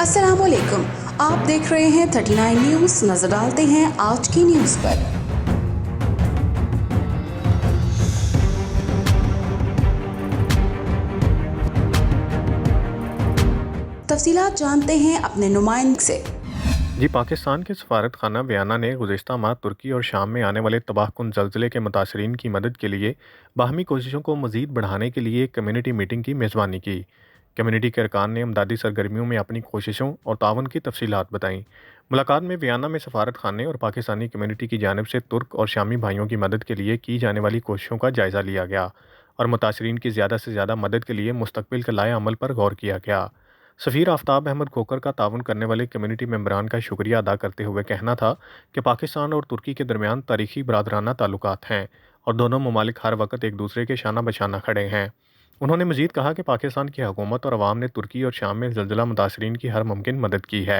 अस्सलाम वालेकुम, आप देख रहे हैं 39 न्यूज़। नजर डालते हैं आज की न्यूज़ पर। तफसीलात जानते हैं अपने नुमाइंदे से। जी, पाकिस्तान के सफारत खाना वियना ने गुज़िश्ता माह तुर्की और शाम में आने वाले तबाहकुन ज़लज़ले के मुतासरीन की मदद के लिए बाहमी कोशिशों को मज़ीद बढ़ाने के लिए एक कम्युनिटी मीटिंग की मेज़बानी की। कम्युनिटी के अरकान ने इमदादी सरगर्मियों में अपनी कोशिशों और तावन की तफसीलात बताईं। मुलाकात में वियना में सफारत खाने और पाकिस्तानी कम्युनिटी की जानिब से तुर्क और शामी भाइयों की मदद के लिए की जाने वाली कोशिशों का जायज़ा लिया गया और मुतासरीन की ज़्यादा से ज़्यादा मदद के लिए मुस्तकबिल के लाए अमल पर गौर किया गया। सफ़ीर आफ्ताब अहमद खोकर का ताउन करने वाले कम्युनिटी मेंबरान का शुक्रिया अदा करते हुए कहना था कि पाकिस्तान और तुर्की के दरमियान तारीखी बरादराना ताल्लुकात हैं और दोनों ममालिक हर वक्त एक दूसरे के शाना बशाना खड़े हैं। उन्होंने मज़ीद कहा कि पाकिस्तान की हुकूमत और अवाम ने तुर्की और शाम में ज़लज़ला मुतासरीन की हर मुमकिन मदद की है।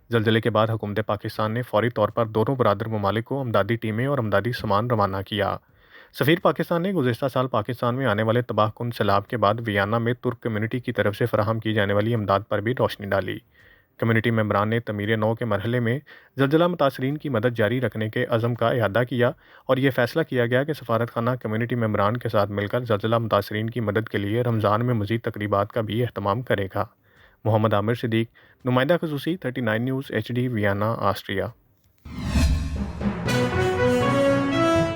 ज़लज़ले के बाद हुकूमत पाकिस्तान ने फौरी तौर पर दोनों बरादर ममालिक को अमदादी टीमें और अमदादी सामान रवाना किया। सफ़ीर पाकिस्तान ने गुज़िश्ता साल पाकिस्तान में आने वाले तबाहकुन सैलाब के बाद वियना में तुर्क कम्युनिटी की तरफ से फराहम की जाने वाली इमदाद पर भी रोशनी डाली। कम्युनिटी मेंबरान ने तमीर नौ के मरहले में ज़लज़ला मुतासरीन की मदद जारी रखने के अज़म का इआदा किया और ये फैसला किया गया कि सफारत खाना कम्युनिटी मेंबरान के साथ मिलकर ज़लज़ला मुतासरीन की मदद के लिए रमज़ान में मज़ीद तकरीबात का भी अहतमाम करेगा। मोहम्मद आमिर सिद्दीक, नुमाइंदा ख़ुसूसी 39 न्यूज़ HD, वियना, ऑस्ट्रिया।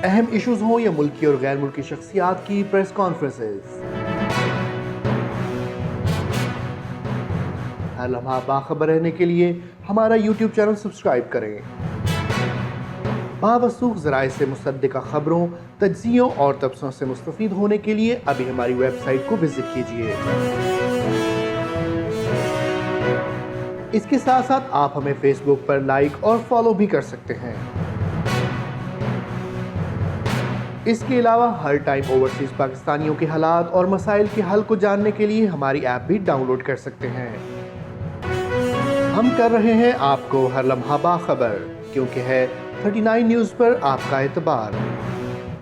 अहम इश्यूज हों या मुल्की और गैर मुल्की शख्सियात की प्रेस कॉन्फ्रेंसेस, हर लम्हा बाखबर रहने के लिए हमारा YouTube चैनल सब्सक्राइब करें। बावसूख ज़राए से मुसद्दिक़ा खबरों, तज्ज़ियों और तबसरों से मुस्तफ़ीद होने के लिए अभी हमारी वेबसाइट को विजिट कीजिए। इसके साथ साथ आप हमें फेसबुक पर लाइक और फॉलो भी कर सकते हैं। इसके अलावा हर टाइम ओवरसीज़ पाकिस्तानियों के हालात और मसाइल के हल को जानने के लिए हमारी ऐप भी डाउनलोड कर सकते हैं। हम कर रहे हैं आपको हर लम्हा बाखबर, क्योंकि है 39 न्यूज़ पर आपका एतबार।